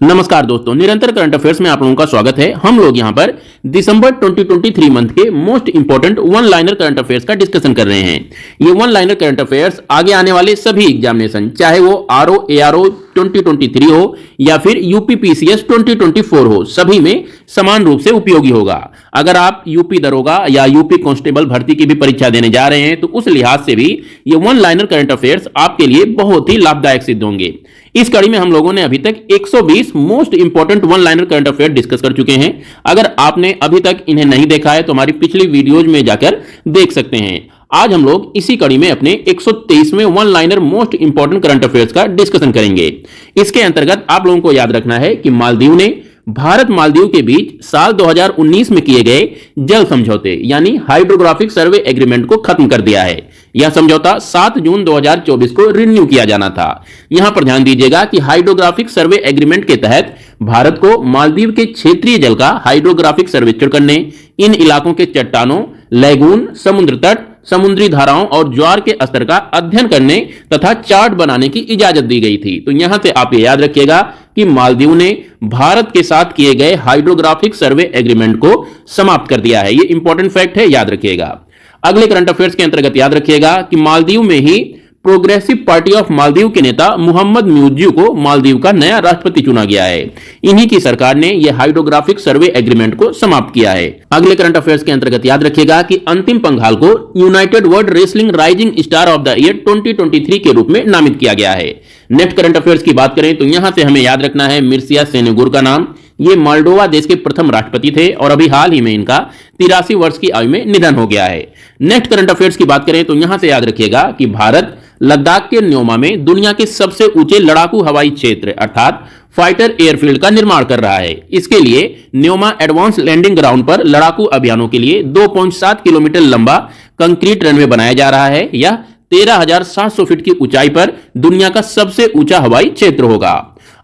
नमस्कार दोस्तों, निरंतर करंट अफेयर्स में आप लोगों का स्वागत है। हम लोग यहां पर दिसंबर 2023 मंथ के most important one liner current affairs का डिस्कशन कर रहे हैं। ये वन लाइनर करंट अफेयर्स आगे आने वाले सभी एग्जामिनेशन, चाहे वो आरओ एआरओ 2023 हो या फिर यूपीपीसीएस 2024 हो, सभी में समान रूप से उपयोगी होगा। अगर आप यूपी दरोगा या यूपी कांस्टेबल भर्ती की भी परीक्षा देने जा रहे हैं तो उस लिहाज से भी ये वन लाइनर करंट अफेयर्स आपके लिए बहुत ही लाभदायक सिद्ध होंगे। इस कड़ी में हम लोगों ने अभी तक 120 most important one liner current affair discuss कर चुके हैं। अगर आपने अभी तक इन्हें नहीं देखा है तो हमारी पिछली वीडियोज में जाकर देख सकते हैं। आज हम लोग इसी कड़ी में अपने 123वें one liner most important current affairs का डिस्कशन करेंगे। इसके अंतर्गत आप लोगों को याद रखना है कि मालदीव ने भारत मालदीव के बीच साल 2019 में किए गए जल समझौते यानी हाइड्रोग्राफिक सर्वे एग्रीमेंट को खत्म कर दिया है। यह समझौता 7 जून 2024 को रिन्यू किया जाना था। यहां पर ध्यान दीजिएगा कि हाइड्रोग्राफिक सर्वे एग्रीमेंट के तहत भारत को मालदीव के क्षेत्रीय जल का हाइड्रोग्राफिक सर्वेक्षण करने, इन इलाकों के चट्टानों, लैगून, समुद्र तट, समुद्री धाराओं और ज्वार के स्तर का अध्ययन करने तथा चार्ट बनाने की इजाजत दी गई थी। तो यहां से आप ये याद रखिएगा कि मालदीव ने भारत के साथ किए गए हाइड्रोग्राफिक सर्वे एग्रीमेंट को समाप्त कर दिया है। ये इंपॉर्टेंट फैक्ट है, याद रखिएगा। अगले करंट अफेयर्स के अंतर्गत याद रखिएगा कि मालदीव में ही प्रोग्रेसिव पार्टी ऑफ मालदीव के नेता मोहम्मद म्यूजियो को मालदीव का नया राष्ट्रपति चुना गया है। इन्हीं की सरकार ने यह हाइड्रोग्राफिक सर्वे एग्रीमेंट को समाप्त किया है। अगले करंट अफेयर्स के अंतर्गत याद रखिएगा कि अंतिम पंघाल को United world wrestling rising star of the year 2023 के रूप में नामित किया गया है। नेक्स्ट करंट अफेयर्स की बात करें तो यहां से हमें याद रखना है मिर्सिया सेनेगुर का नाम। ये मोल्डोवा देश के प्रथम राष्ट्रपति थे और अभी हाल ही में इनका 83 वर्ष की आयु में निधन हो गया है। नेक्स्ट करंट अफेयर्स की बात करें तो यहां से याद रखिएगा कि भारत लद्दाख के न्योमा में दुनिया के सबसे ऊंचे लड़ाकू हवाई क्षेत्र अर्थात फाइटर एयरफील्ड का निर्माण कर रहा है। इसके लिए न्योमा एडवांस लैंडिंग ग्राउंड पर लड़ाकू अभियानों के लिए 2.7 किलोमीटर लंबा कंक्रीट रनवे बनाया जा रहा है। यह 13,700 फीट की ऊंचाई पर दुनिया का सबसे ऊंचा हवाई क्षेत्र होगा।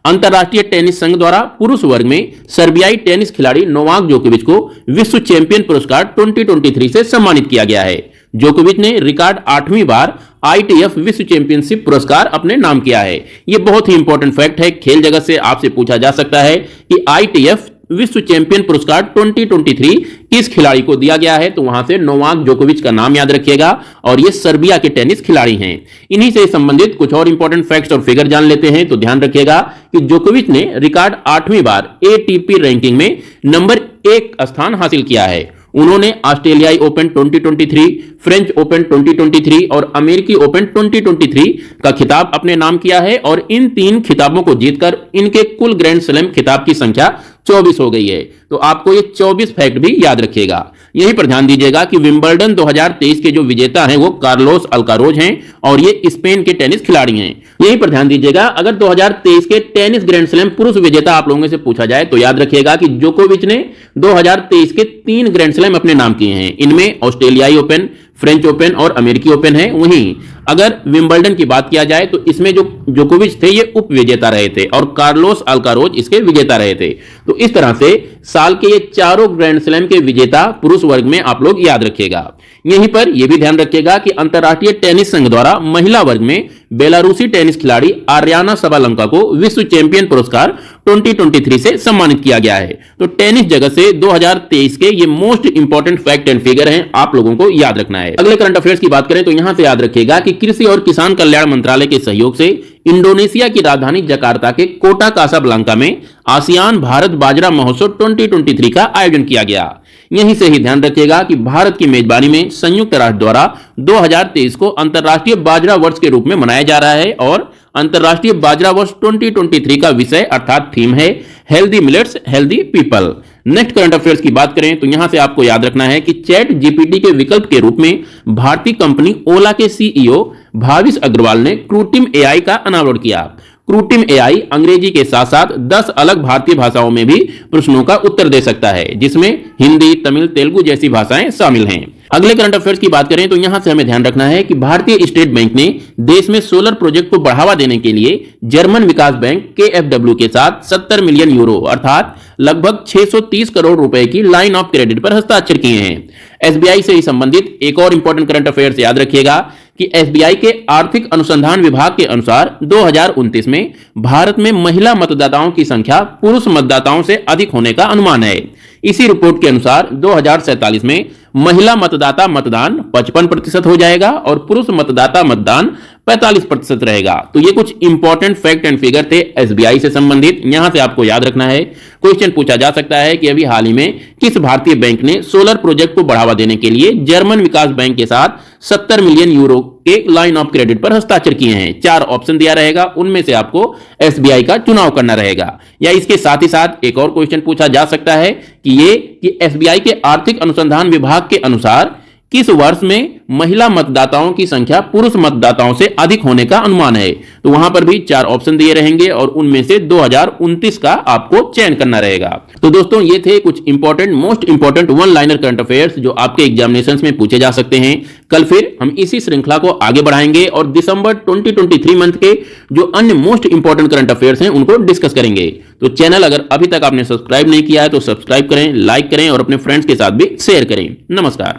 अंतरराष्ट्रीय टेनिस संघ द्वारा पुरुष वर्ग में सर्बियाई टेनिस खिलाड़ी नोवाक जोकोविच को विश्व चैंपियन पुरस्कार 2023 से सम्मानित किया गया है। जोकोविच ने रिकॉर्ड 8वीं बार आईटीएफ विश्व चैंपियनशिप पुरस्कार अपने नाम किया है। यह बहुत ही इंपॉर्टेंट फैक्ट है। खेल जगत से आपसे पूछा जा सकता है कि आईटीएफ विश्व चैंपियन पुरस्कार 2023 किस खिलाड़ी को दिया गया है, तो वहां से नोवाक जोकोविच का नाम याद रखिएगा और ये सर्बिया के टेनिस खिलाड़ी हैं। इन्हीं से संबंधित कुछ और इंपॉर्टेंट फैक्ट्स और फिगर जान लेते हैं। तो ध्यान रखिएगा कि जोकोविच ने रिकॉर्ड 8वीं बार एटीपी रैंकिंग में नंबर 1 स्थान हासिल किया है। उन्होंने ऑस्ट्रेलियाई ओपन 2023, फ्रेंच ओपन 2023 और अमेरिकी ओपन 2023 का खिताब अपने नाम किया है और इन 3 खिताबों को जीतकर इनके कुल ग्रैंड स्लैम खिताब की संख्या 24 हो गई है। तो आपको ये 24 फैक्ट भी याद रखिएगा। यहीं पर ध्यान दीजिएगा कि विंबलडन 2023 के जो विजेता हैं वो कार्लोस अल्कारोज हैं और ये स्पेन के टेनिस खिलाड़ी हैं। यहीं पर ध्यान दीजिएगा, अगर 2023 के टेनिस ग्रैंड स्लैम पुरुष विजेता आप लोगों से पूछा जाए तो याद रखिएगा कि जोकोविच ने 2023 के 3 ग्रैंड स्लैम अपने नाम किए हैं। इनमें ऑस्ट्रेलियाई ओपन, फ्रेंच ओपन और अमेरिकी ओपन है। वहीं अगर विंबलडन की बात किया जाए तो इसमें जो जोकोविच थे ये उप विजेता रहे थे और कार्लोस अल्कारोज इसके विजेता रहे थे। तो इस तरह से साल के ये चारों ग्रैंड स्लैम के विजेता पुरुष वर्ग में आप लोग याद रखिएगा। यहीं पर यह भी ध्यान रखिएगा कि अंतरराष्ट्रीय टेनिस संघ द्वारा महिला वर्ग में बेलारूसी टेनिस खिलाड़ी आर्याना सबालंका को विश्व चैंपियन पुरस्कार 2023 से सम्मानित किया गया है। तो टेनिस जगत से 2023 के ये most important fact and figure हैं, आप लोगों को याद रखना है। अगले करंट अफेयर्स की बात करें तो यहां से याद रखिएगा कि कृषि और किसान कल्याण मंत्रालय के सहयोग से इंडोनेशिया की राजधानी जकार्ता के कोटा कासाब्लांका में आसियान भारत बाजरा महोत्सव 2023 का आयोजन किया गया। यहीं से ही ध्यान रखिएगा कि भारत की मेजबानी में संयुक्त राष्ट्र द्वारा 2023 को अंतर्राष्ट्रीय बाजरा वर्ष के रूप में मनाया जा रहा है और अंतर्राष्ट्रीय बाजरा वर्ष 2023 का विषय अर्थात थीम है healthy millets healthy people. Next current affairs की बात करें तो यहां से आपको याद रखना है कि चैट जीपीटी के विकल्प के रूप में भारतीय कंपनी ओला के सीईओ भाविश अग्रवाल ने कृत्रिम एआई का अनावरण किया। कृत्रिम एआई अंग्रेजी के साथ साथ 10 अलग भारतीय भाषाओं में भी प्रश्नों का उत्तर दे सकता है, जिसमें हिंदी, तमिल, तेलुगु जैसी भाषाएं शामिल हैं। अगले करंट अफेयर्स की बात करें तो यहां से हमें ध्यान रखना है कि भारतीय स्टेट बैंक ने देश में सोलर प्रोजेक्ट को बढ़ावा देने के लिए जर्मन विकास बैंक KfW के साथ 70 मिलियन यूरो अर्थात लगभग 630 करोड़ रुपए की लाइन ऑफ क्रेडिट पर हस्ताक्षर किए हैं। एसबीआई से ही संबंधित एक और इंपॉर्टेंट करंट अफेयर्स याद रखिएगा कि एसबीआई के आर्थिक अनुसंधान विभाग के अनुसार 2029 में भारत में महिला मतदाताओं की संख्या पुरुष मतदाताओं से अधिक होने का अनुमान है। इसी रिपोर्ट के अनुसार 2047 में महिला मतदाता मतदान 55% हो जाएगा और पुरुष मतदाता मतदान 45% रहेगा। तो ये कुछ इंपॉर्टेंट फैक्ट एंड फिगर थे एसबीआई से संबंधित, यहां से आपको याद रखना है। क्वेश्चन पूछा जा सकता है कि अभी हाल ही में किस भारतीय बैंक ने सोलर प्रोजेक्ट को बढ़ावा देने के लिए जर्मन विकास बैंक के साथ 70 मिलियन यूरो के लाइन ऑफ क्रेडिट पर हस्ताक्षर किए हैं। 4 ऑप्शन दिया रहेगा, उनमें से आपको एसबीआई का चुनाव करना रहेगा। या इसके साथ ही साथ एक और क्वेश्चन पूछा जा सकता है कि एसबीआई के आर्थिक अनुसंधान विभाग के अनुसार किस वर्ष में महिला मतदाताओं की संख्या पुरुष मतदाताओं से अधिक होने का अनुमान है। तो वहां पर भी 4 ऑप्शन दिए रहेंगे और उनमें से 2029 का आपको चयन करना रहेगा। तो दोस्तों ये थे कुछ important most important one liner current affairs जो आपके एग्जामिनेशंस में पूछे जा सकते हैं। कल फिर हम इसी श्रृंखला को आगे बढ़ाएंगे और दिसंबर 2023 मंथ के जो अन्य मोस्ट इंपॉर्टेंट करंट अफेयर्स हैं उनको डिस्कस करेंगे। तो चैनल अगर अभी तक आपने सब्सक्राइब नहीं किया है तो सब्सक्राइब करें, लाइक करें और अपने फ्रेंड्स के साथ भी शेयर करें। नमस्कार।